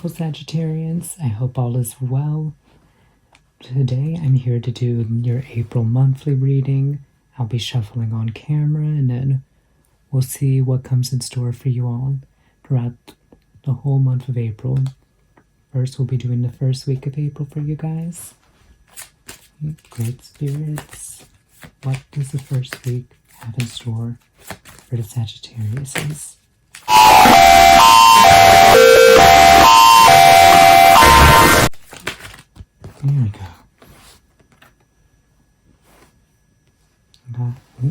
beautiful Sagittarians. I hope all is well. Today I'm here to do your April monthly reading. I'll be shuffling on camera and then we'll see what comes in store for you all throughout the whole month of April. First, we'll be doing the first week of April for you guys. Great spirits. What does the first week have in store for the Sagittariuses? There we go. Got Four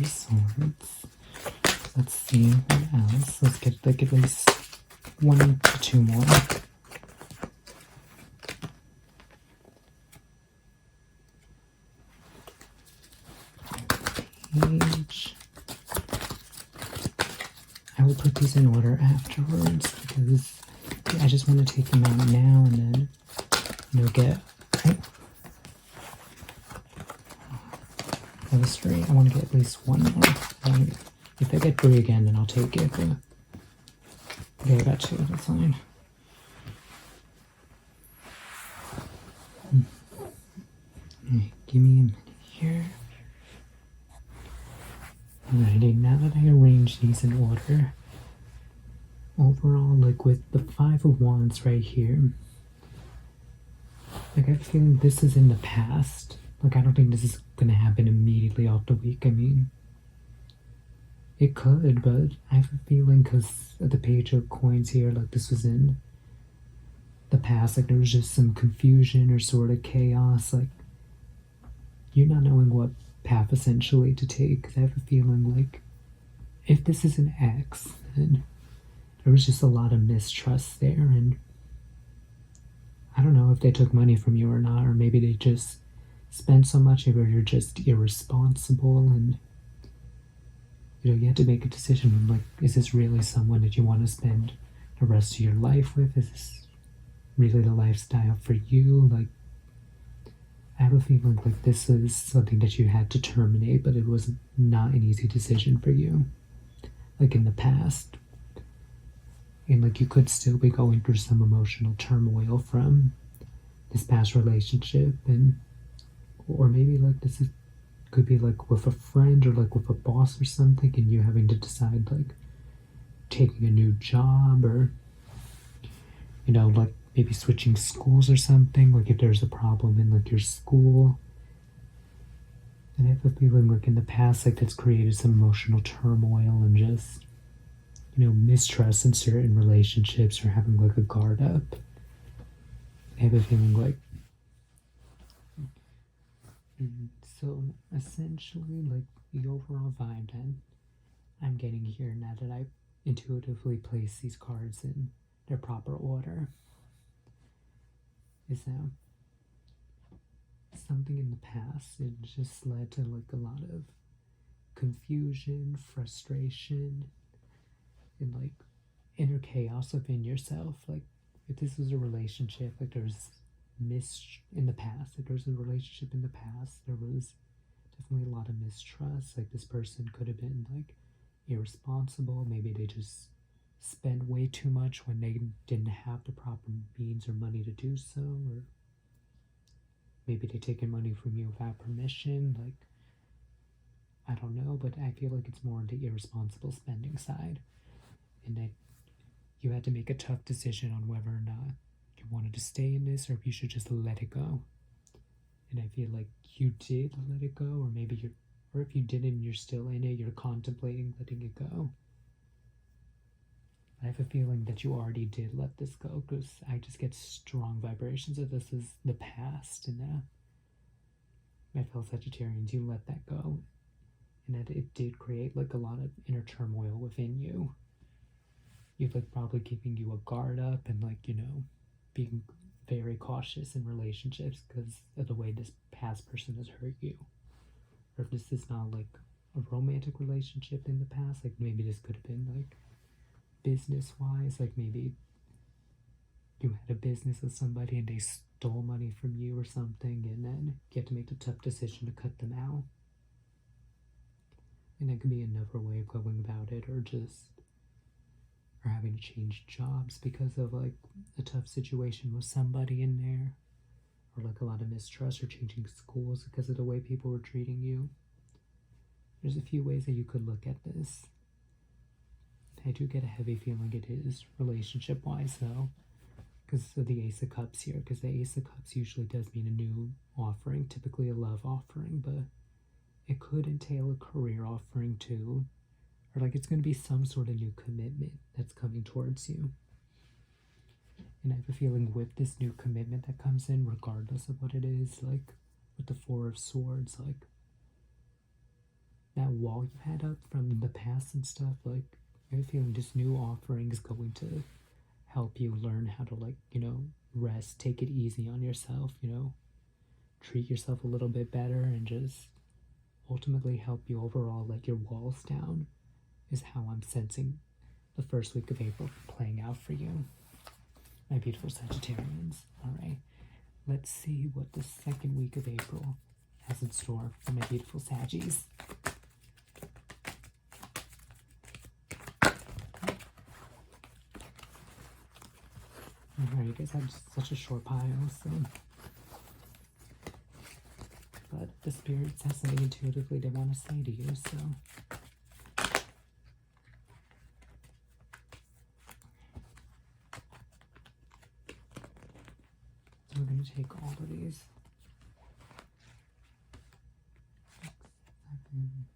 of Swords. Let's see what else. Let's get like at least 1 to 2 more. Page. I will put these in order afterwards because I just want to take them out now and then get that was straight. I want to get at least 1 more. If I get 3 again, then I'll take it. But okay, I got 2. That's fine. Right, give me a minute here. Alrighty, now that I arrange these in order, overall, like with the 5 of Wands right here, like I have a feeling this is in the past. Like I don't think this is going to happen immediately off the week. I mean, it could, but I have a feeling because of the Page of Coins here, like this was in the past. Like there was just some confusion or sort of chaos. Like you're not knowing what path essentially to take. Because I have a feeling like if this is an ex, then there was just a lot of mistrust there, and I don't know if they took money from you or not, or maybe they just spent so much, or you're just irresponsible, and you had to make a decision. Like, is this really someone that you want to spend the rest of your life with? Is this really the lifestyle for you? Like, I have a feeling like this is something that you had to terminate, but it was not an easy decision for you, like in the past. And like you could still be going through some emotional turmoil from this past relationship, and or maybe like could be like with a friend or like with a boss or something, and you having to decide like taking a new job or like maybe switching schools or something, like if there's a problem in like your school. And I have a feeling like in the past, like that's created some emotional turmoil and just mistrust in certain relationships or having like a guard up. I have a feeling like so essentially like the overall vibe that I'm getting here now that I intuitively place these cards in their proper order is that something in the past, it just led to like a lot of confusion, frustration, and like inner chaos within yourself. Like if this was a relationship, like there's in the past, if there's a relationship in the past, there was definitely a lot of mistrust. Like this person could have been like irresponsible. Maybe they just spent way too much when they didn't have the proper means or money to do so, or maybe they taken money from you without permission. Like I don't know, but I feel like it's more on the irresponsible spending side, and that you had to make a tough decision on whether or not you wanted to stay in this or if you should just let it go. And I feel like you did let it go, or maybe or if you didn't, you're still in it, you're contemplating letting it go. I have a feeling that you already did let this go, because I just get strong vibrations of this is the past, and my fellow Sagittarians, you let that go, and that it did create like a lot of inner turmoil within you. You've like probably keeping you a guard up and like being very cautious in relationships because of the way this past person has hurt you. Or if this is not like a romantic relationship in the past, like maybe this could have been like business wise, like maybe you had a business with somebody and they stole money from you or something, and then you have to make the tough decision to cut them out. And that could be another way of going about it, or just or having to change jobs because of like a tough situation with somebody in there, or like a lot of mistrust, or changing schools because of the way people were treating you. There's a few ways that you could look at this. I do get a heavy feeling it is relationship wise though, because of the Ace of Cups here, because the Ace of Cups usually does mean a new offering, typically a love offering, but it could entail a career offering too, or like it's going to be some sort of new commitment that's coming towards you. And I have a feeling with this new commitment that comes in, regardless of what it is, like with the Four of Swords, like that wall you had up from the past and stuff, like I have a feeling this new offering is going to help you learn how to, like, you know, rest, take it easy on yourself, you know, treat yourself a little bit better, and just ultimately help you overall let your walls down, is how I'm sensing the first week of April playing out for you, my beautiful Sagittarians. All right, let's see what the second week of April has in store for my beautiful Saggies. Alright, you guys had such a short pile, so. But the spirits have something intuitively they want to say to you, so. So we're going to take all of these. 6, 7.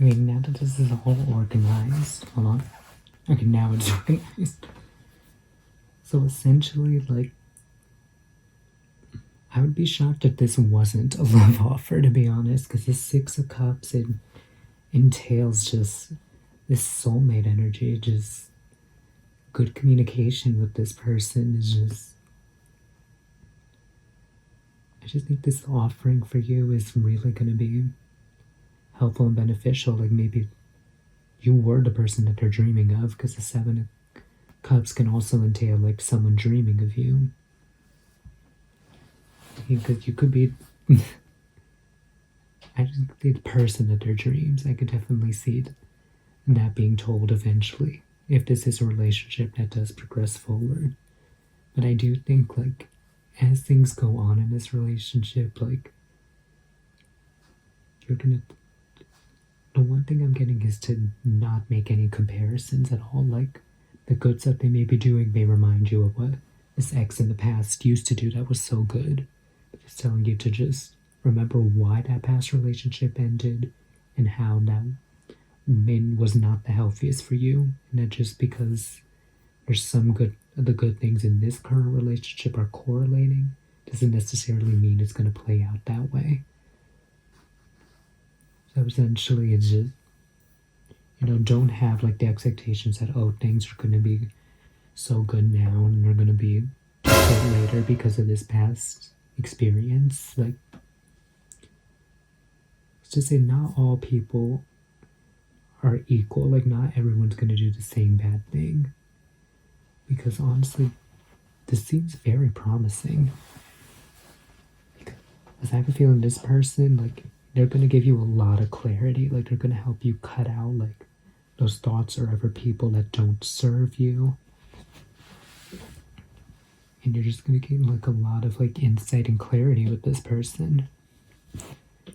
I mean, now that this is all organized, hold on. Okay, now it's organized. So essentially, like, I would be shocked if this wasn't a love offer, to be honest, because the Six of Cups, it entails just this soulmate energy, just good communication with this person is just, I just think this offering for you is really going to be helpful and beneficial. Like maybe you were the person that they're dreaming of, because the Seven of Cups can also entail like someone dreaming of you. Because you could be I just the person of their dreams. I could definitely see that being told eventually, if this is a relationship that does progress forward. But I do think, like, as things go on in this relationship, like, you're gonna, the one thing I'm getting is to not make any comparisons at all. Like, the good stuff they may be doing may remind you of what this ex in the past used to do that was so good. It's telling you to just remember why that past relationship ended and how that was not the healthiest for you, and that just because there's some the good things in this current relationship are correlating doesn't necessarily mean it's going to play out that way. So essentially it's just, you know, don't have like the expectations that, oh, things are going to be so good now and they're going to be so later because of this past experience. Like, let's just say not all people are equal. Like, not everyone's going to do the same bad thing. Because honestly, this seems very promising. Because I have a feeling this person, like, they're going to give you a lot of clarity. Like, they're going to help you cut out, like, those thoughts or ever people that don't serve you. And you're just going to gain, like, a lot of, like, insight and clarity with this person.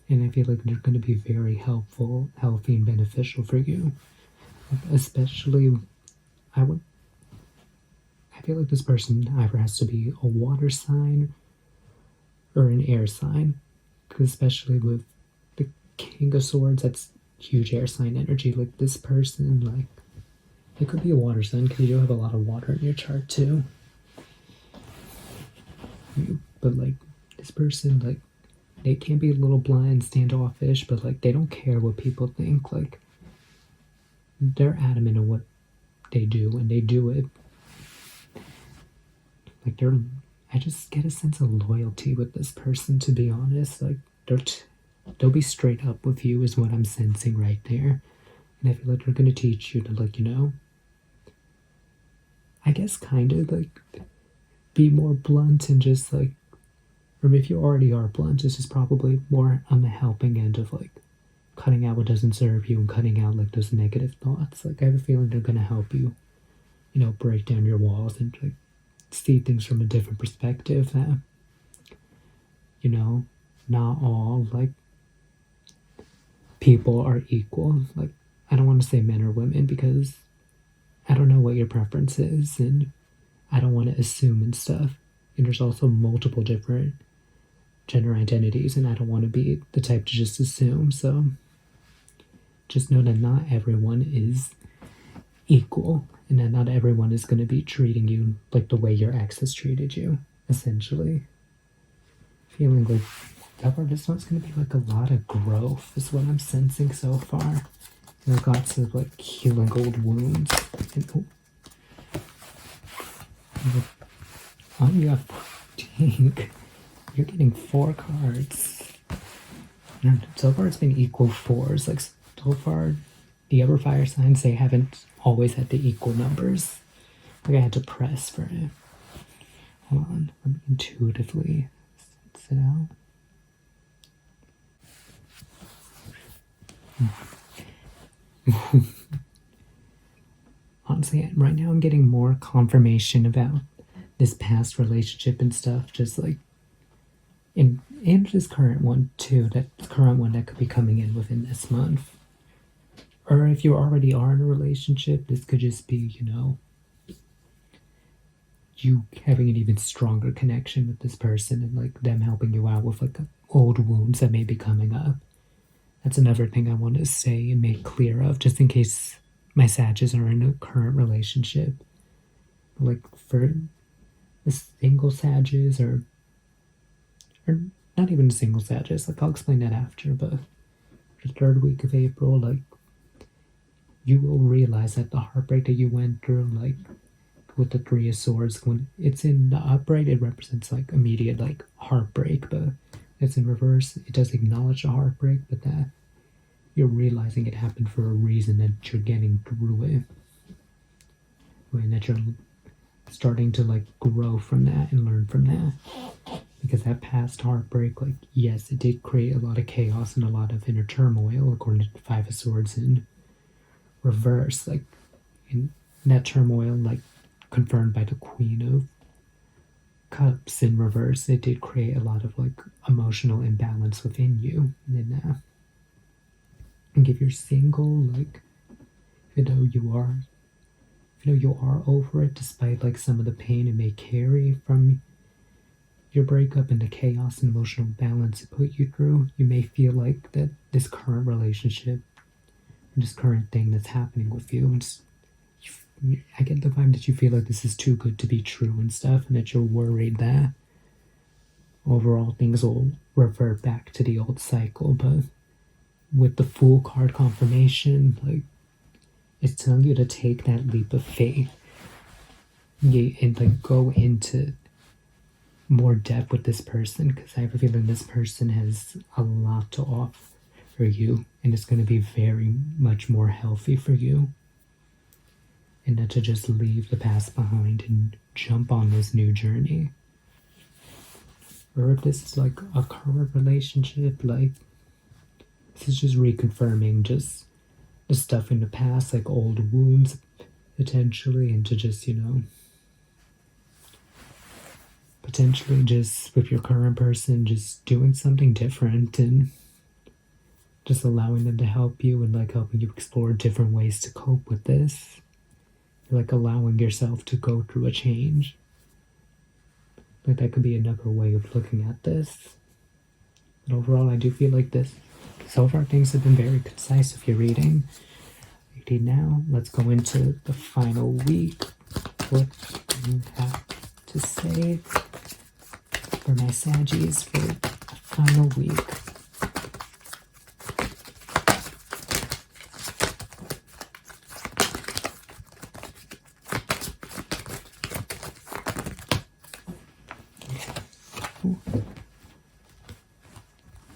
And I feel like they're going to be very helpful, healthy, and beneficial for you. Especially, I feel like this person either has to be a water sign or an air sign. Because especially with the King of Swords, that's huge air sign energy. Like, this person, like, it could be a water sign because you do have a lot of water in your chart too. But, like, this person, like, they can be a little bland, standoffish, but, like, they don't care what people think. Like, they're adamant on what they do, and they do it. Like, I just get a sense of loyalty with this person, to be honest. Like, they'll be straight up with you is what I'm sensing right there. And I feel like they're going to teach you to, like, you know, I guess kind of, like, be more blunt and just, like, Or if you already are blunt, this is probably more on the helping end of like cutting out what doesn't serve you and cutting out like those negative thoughts. Like I have a feeling they're gonna help you, you know, break down your walls and like see things from a different perspective that, you know, not all like people are equal. Like I don't want to say men or women because I don't know what your preference is and I don't want to assume and stuff. And there's also multiple different gender identities and I don't want to be the type to just assume. So just know that not everyone is equal and that not everyone is going to be treating you like the way your ex has treated you, essentially. Feeling like this one's going to be like a lot of growth is what I'm sensing so far in regards to like healing old wounds. And, oh, you have Dink. You're getting 4 cards. And so far it's been equal 4s. Like so far the other fire signs, they haven't always had the equal numbers. Like I had to press for it. Hold on, let me intuitively sense it out. Honestly, right now I'm getting more confirmation about this past relationship and stuff, just like and this current one too, that current one that could be coming in within this month. Or if you already are in a relationship, this could just be, you know, you having an even stronger connection with this person and like them helping you out with like old wounds that may be coming up. That's another thing I want to say and make clear of, just in case my Sages are in a current relationship. Like for the single Sages or not even single Sages, like I'll explain that after, but the 3rd week of April, like you will realize that the heartbreak that you went through, like with the 3 of Swords, when it's in the upright, it represents like immediate like heartbreak, but it's in reverse, it does acknowledge the heartbreak, but that you're realizing it happened for a reason, that you're getting through it. And that you're starting to like grow from that and learn from that. Because that past heartbreak, like, yes, it did create a lot of chaos and a lot of inner turmoil, according to the 5 of Swords in reverse. Like, in that turmoil, like, confirmed by the Queen of Cups in reverse, it did create a lot of, like, emotional imbalance within you. And if you're single, like, you know you are over it, despite, like, some of the pain it may carry from your breakup and the chaos and emotional balance it put you through, you may feel like that this current relationship and this current thing that's happening with you, and I get the vibe that you feel like this is too good to be true and stuff, and that you're worried that overall things will revert back to the old cycle. But with the Fool card confirmation, like, it's telling you to take that leap of faith and like go into more depth with this person, because I have a feeling this person has a lot to offer you and it's going to be very much more healthy for you, and not to just leave the past behind and jump on this new journey. Or if this is like a current relationship, like this is just reconfirming just the stuff in the past, like old wounds potentially, and to just, you know, potentially just with your current person, just doing something different and just allowing them to help you and like helping you explore different ways to cope with this. You're like allowing yourself to go through a change. Like that could be another way of looking at this. But overall, I do feel like this. So far, things have been very concise if you're reading. Okay, now let's go into the final week. What do you have to say for my Saggies for the final week?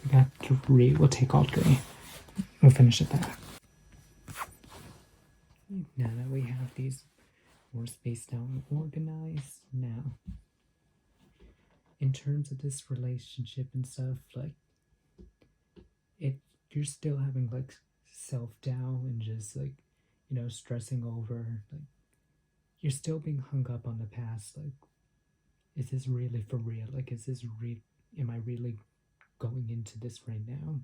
We got 3. We'll take all 3. We'll finish at that. Now that we have these more spaced out and organized, now in terms of this relationship and stuff, like, if you're still having like self-doubt and just like, stressing over, like, you're still being hung up on the past. Like, is this really for real? Like, am I really going into this right now?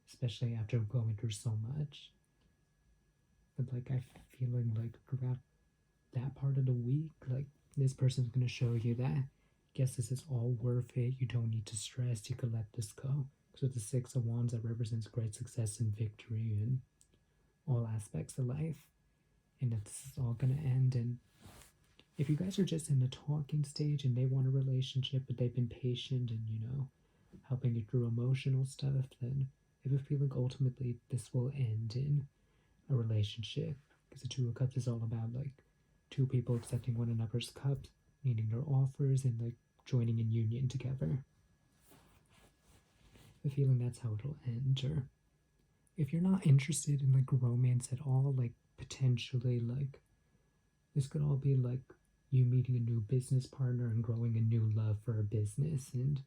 Especially after going through so much. But like, I feeling like throughout that part of the week, like, this person's gonna show you that, yes, this is all worth it. You don't need to stress. You can let this go. So the Six of Wands, that represents great success and victory in all aspects of life. And that this is all gonna end. And if you guys are just in the talking stage and they want a relationship, but they've been patient and, helping you through emotional stuff, then I have a feeling ultimately this will end in a relationship. Because the Two of Cups is all about like two people accepting one another's cups, meaning their offers, and like joining in union together. I have a feeling that's how it'll end. Or if you're not interested in like romance at all, like potentially like this could all be like you meeting a new business partner and growing a new love for a business, and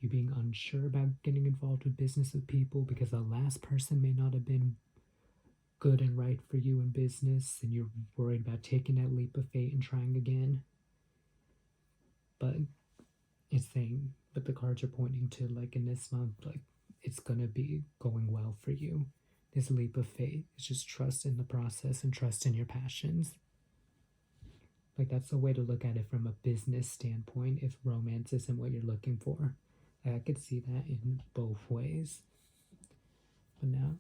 you being unsure about getting involved with business with people because the last person may not have been good and right for you in business, and you're worried about taking that leap of faith and trying again. But the cards are pointing to like in this month, like it's gonna be going well for you. This leap of faith is just trust in the process and trust in your passions. Like, that's the way to look at it from a business standpoint if romance isn't what you're looking for. Like, I could see that in both ways. But now,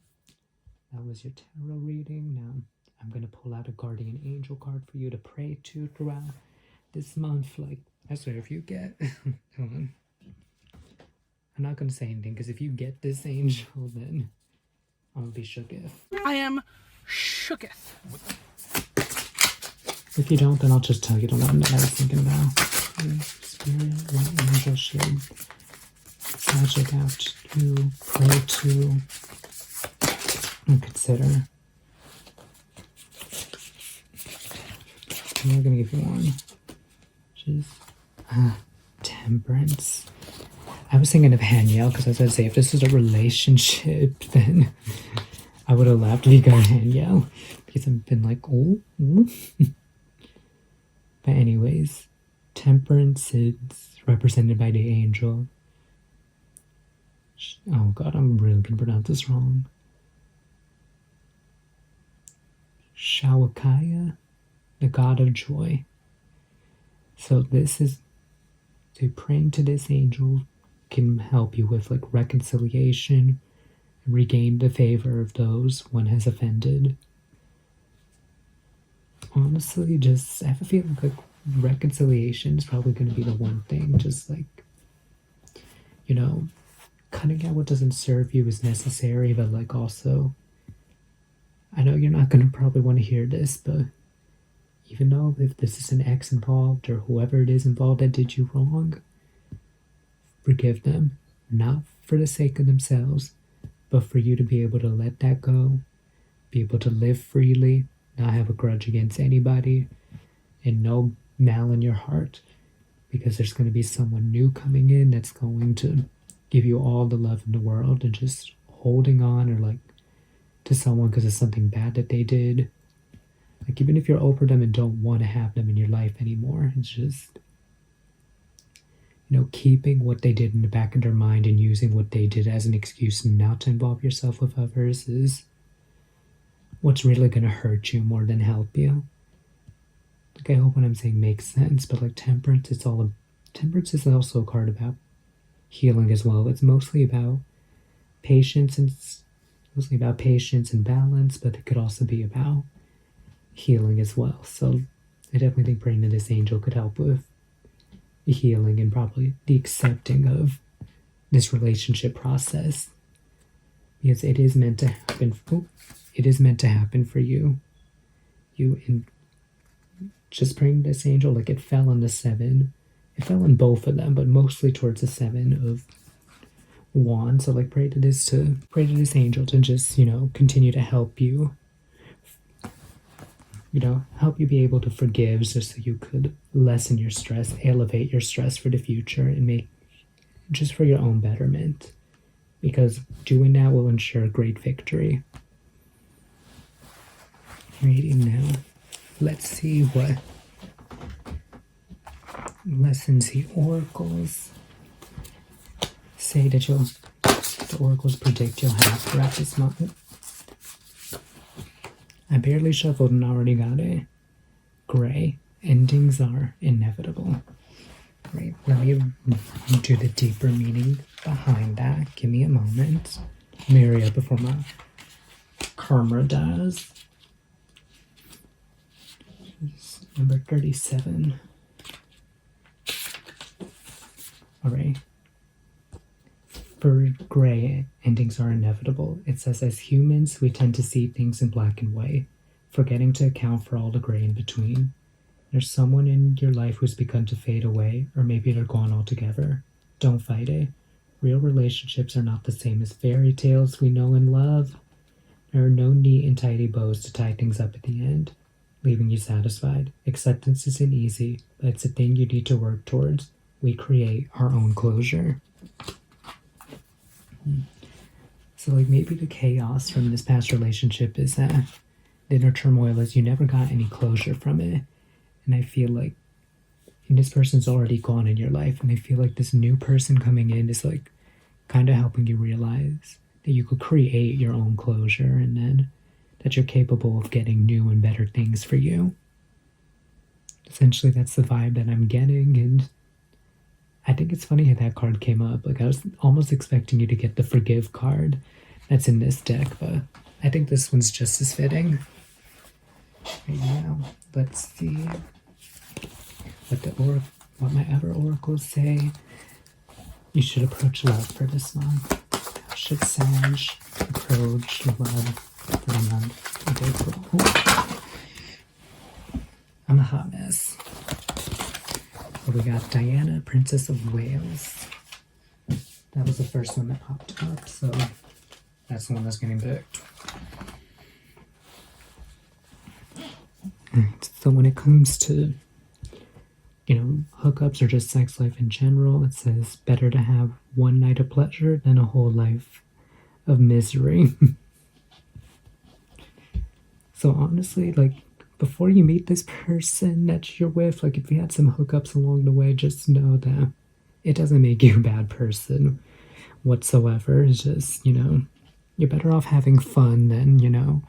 that was your tarot reading. Now, I'm going to pull out a guardian angel card for you to pray to throughout this month. Like, I swear, if you get... Hold on. I'm not going to say anything, because if you get this angel, then I'm going to be shooketh. I am shooketh. If you don't, then I'll just tell you the one that I was thinking about. Spirit, what angel should magic out to, pray to, and consider. I'm not going to give you one. Which is Temperance. I was thinking of Haniel, because I was going to say, if this was a relationship, then I would have laughed if you got Haniel. Because I've been like, oh. But anyways, Temperance is represented by the angel. Oh god, I'm really going to pronounce this wrong. Shawakaya, the god of joy. So praying to this angel can help you with like reconciliation, and regain the favor of those one has offended. Honestly, I have a feeling like reconciliation is probably going to be the one thing. Just like, cutting out what doesn't serve you is necessary, but like also, I know you're not going to probably want to hear this, but even though if this is an ex involved or whoever it is involved that did you wrong, forgive them, not for the sake of themselves, but for you to be able to let that go, be able to live freely, not have a grudge against anybody, and no mal in your heart, because there's going to be someone new coming in that's going to give you all the love in the world, and just holding on or like to someone because of something bad that they did. Like, even if you're over them and don't want to have them in your life anymore, it's just, keeping what they did in the back of their mind and using what they did as an excuse not to involve yourself with others is what's really going to hurt you more than help you. Like, I hope what I'm saying makes sense, but like Temperance is also a card about healing as well. It's mostly about patience and balance, but it could also be about healing as well. So I definitely think praying to this angel could help with the healing and probably the accepting of this relationship process, because it is meant to happen. It is meant to happen for you. Just praying to this angel, like it fell on the 7. It fell on both of them, but mostly towards the 7 of Wands. So like pray to this angel to just, continue to help you help you be able to forgive just so you could lessen your stress, elevate your stress for the future, and make just for your own betterment. Because doing that will ensure great victory. Reading now. Let's see what lessons the oracles say that the oracles predict you'll have throughout this month. I barely shuffled and already got a gray. Endings are inevitable. Great. Let me do the deeper meaning behind that. Give me a moment. Marry up before my camera dies. Number 37. Alright. For gray, endings are inevitable. It says, as humans, we tend to see things in black and white, forgetting to account for all the gray in between. There's someone in your life who's begun to fade away, or maybe they're gone altogether. Don't fight it. Real relationships are not the same as fairy tales we know and love. There are no neat and tidy bows to tie things up at the end, leaving you satisfied. Acceptance isn't easy, but it's a thing you need to work towards. We create our own closure. So maybe the chaos from this past relationship is that the inner turmoil is you never got any closure from it. And I feel like this person's already gone in your life, and I feel like this new person coming in is kind of helping you realize that you could create your own closure, and then that you're capable of getting new and better things for you. Essentially, that's the vibe that I'm getting, and I think it's funny how that card came up. I was almost expecting you to get the forgive card that's in this deck, but I think this one's just as fitting. Right now, let's see what my other oracles say. You should approach love for this month. How should Sag approach love for the month of April? I'm a hot mess. Well, we got Diana, Princess of Wales. That was the first one that popped up, so that's the one that's getting picked. Right, so when it comes to, hookups or just sex life in general, it says better to have one night of pleasure than a whole life of misery. So honestly, before you meet this person that you're with, if you had some hookups along the way, just know that it doesn't make you a bad person whatsoever. It's just, you're better off having fun than,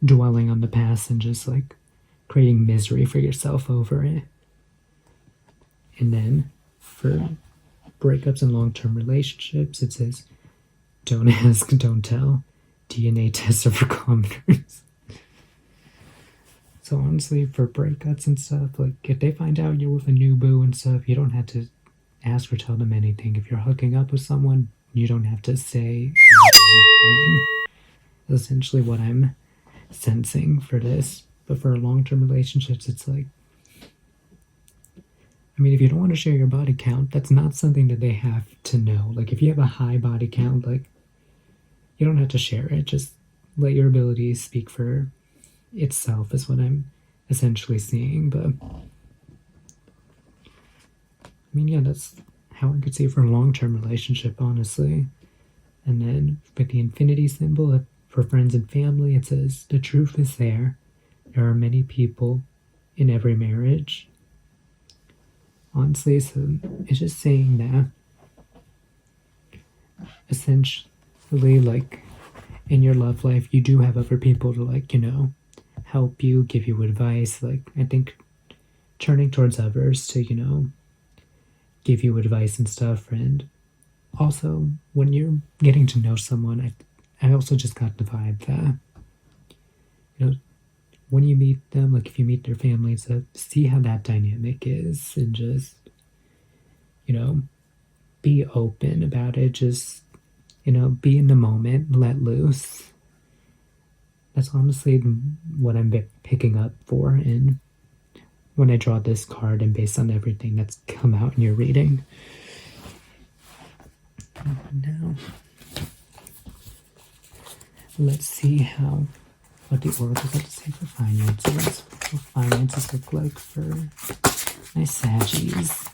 dwelling on the past and just creating misery for yourself over it. And then for breakups and long-term relationships, it says, don't ask, don't tell. DNA tests are for commoners. So honestly, for breakups and stuff, if they find out you're with a new boo and stuff, you don't have to ask or tell them anything. If you're hooking up with someone, you don't have to say anything. That's essentially what I'm sensing for this. But for long-term relationships, it's if you don't want to share your body count, that's not something that they have to know. If you have a high body count, you don't have to share it. Just let your abilities speak for itself is what I'm essentially seeing. But that's how I could see it for a long-term relationship, honestly. And then with the infinity symbol for friends and family, it says the truth is there. There are many people in every marriage. Honestly, so it's just saying that essentially, in your love life, you do have other people to, help you, give you advice. I think turning towards others to, give you advice and stuff. And also, when you're getting to know someone, I also just got the vibe that, when you meet them, if you meet their family, so see how that dynamic is, and just, be open about it. Just, be in the moment, let loose. That's honestly what I'm picking up for, and when I draw this card, and based on everything that's come out in your reading. Now, let's see how what the oracles have to say for finances. What will finances look like for my Saggies?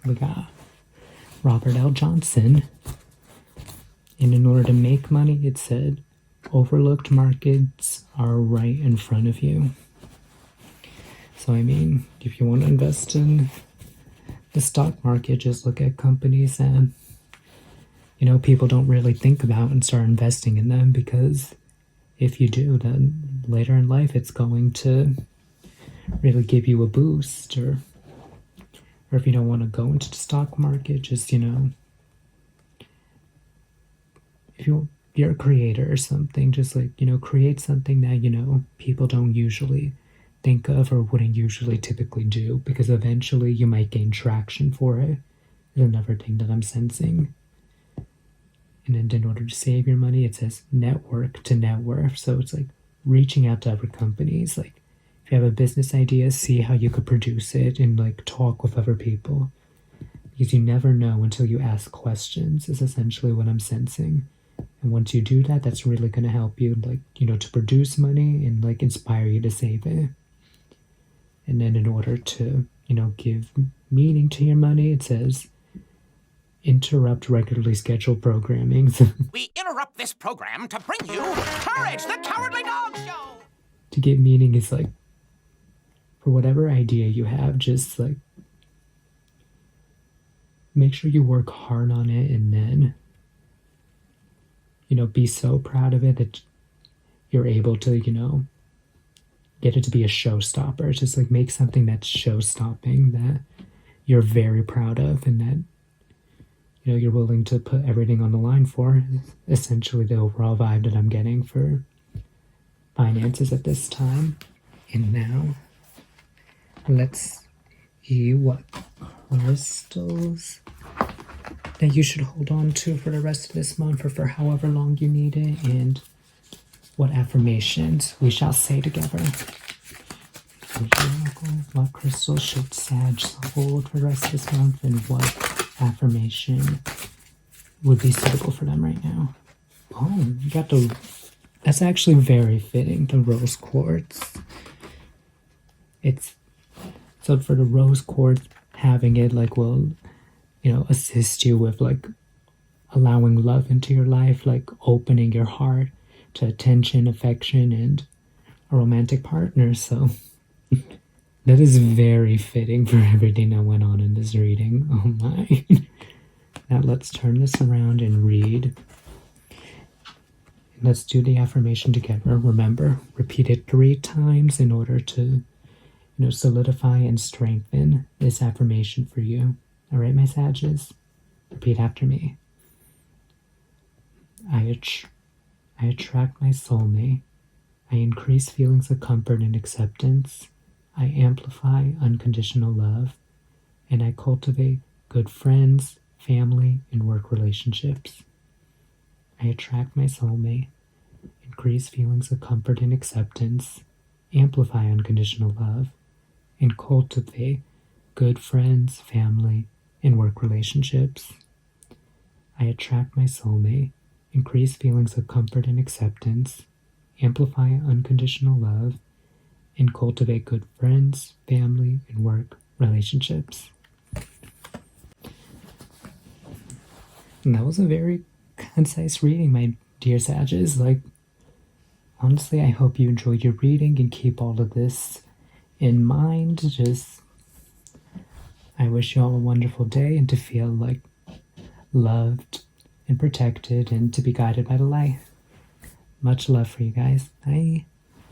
We got Robert L. Johnson. And in order to make money, it said, overlooked markets are right in front of you. So, I mean, if you want to invest in the stock market, just look at companies that, people don't really think about and start investing in them, because if you do, then later in life, it's going to really give you a boost. Or if you don't want to go into the stock market, just, if you're a creator or something, just create something that, people don't usually think of or wouldn't usually typically do, because eventually you might gain traction for it. Is another thing that I'm sensing. And then in order to save your money, it says network to net worth. So it's reaching out to other companies. If you have a business idea, see how you could produce it and talk with other people. Because you never know until you ask questions, is essentially what I'm sensing. And once you do that, that's really going to help you, to produce money and inspire you to save it. And then in order to, give meaning to your money, it says interrupt regularly scheduled programming. We interrupt this program to bring you Courage the Cowardly Dog Show! To give meaning is for whatever idea you have, just make sure you work hard on it, and then, be so proud of it that you're able to, get it to be a showstopper. Just make something that's show-stopping, that you're very proud of, and that, you're willing to put everything on the line for. Essentially the overall vibe that I'm getting for finances at this time. And now, let's see what crystals that you should hold on to for the rest of this month, or for however long you need it, and what affirmations we shall say together. What crystals should Sag hold for the rest of this month, and what affirmation would be suitable for them right now? Oh, you got that's actually very fitting, the rose quartz. So for the rose quartz, having it will, assist you with allowing love into your life, opening your heart to attention, affection, and a romantic partner. So that is very fitting for everything that went on in this reading. Oh my. Now let's turn this around and read. Let's do the affirmation together. Remember, repeat it 3 times in order to, solidify and strengthen this affirmation for you. All right, my Sages? Repeat after me. I attract my soulmate. I increase feelings of comfort and acceptance. I amplify unconditional love. And I cultivate good friends, family, and work relationships. I attract my soulmate. Increase feelings of comfort and acceptance. Amplify unconditional love. And cultivate good friends, family, and work relationships. I attract my soulmate. Increase feelings of comfort and acceptance, amplify unconditional love, and cultivate good friends, family, and work relationships. And that was a very concise reading, my dear Sages. Honestly, I hope you enjoyed your reading and keep all of this in mind. I wish you all a wonderful day, and to feel loved and protected, and to be guided by the light. Much love for you guys. Bye.